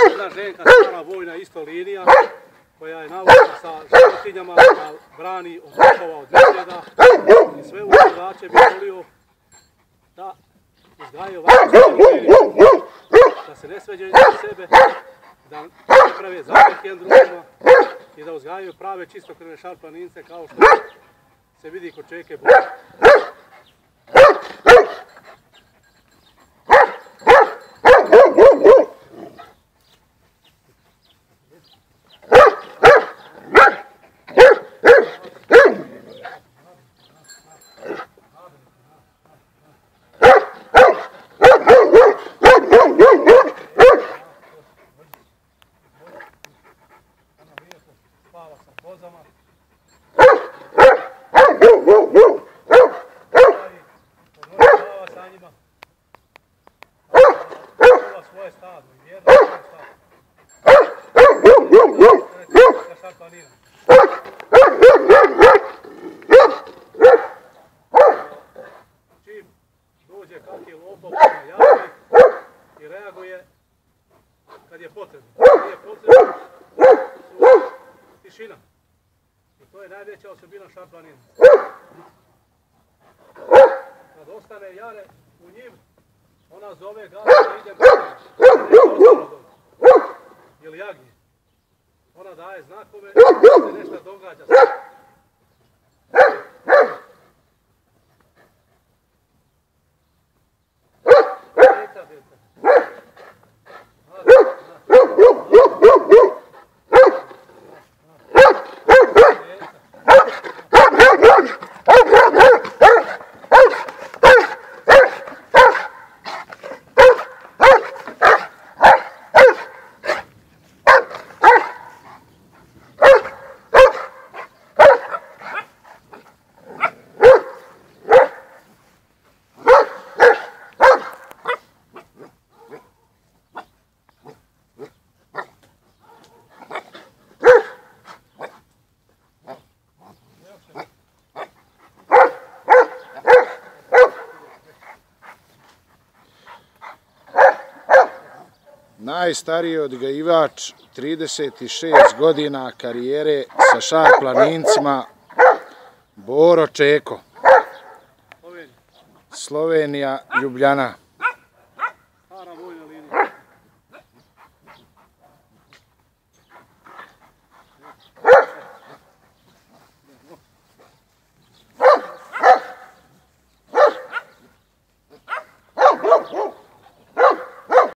Jedna ženka stara vojna isto linija koja je navodna sa životinjama da brani od lopova, od medvjeda i sve uzgajivače bi volio da uzgajaju ovakvu liniju, da se ne sveđaju na sebe, da ne prave zaprek jedan drugima i da uzgajaju prave čistokrvne šarplanince kao što se vidi kod Čeke Bože. Spava sa kozama. Spava sa njima. Spava svoje stado i vjerno svoje stado. Ka šarplanina. Čim dođe kakvi lopov na javi i reaguje kad je potrebno. Kad je potrebno tišina. I to je najveća osobina šarplanina. Kad ostane jare u njim, ona zove gazda da idem ili jagnje. Ona daje znakove da se nešto događa. Najstariji odgajivač, 36 godina karijere sa šarplanincima, Boro Čeko, Slovenija, Ljubljana.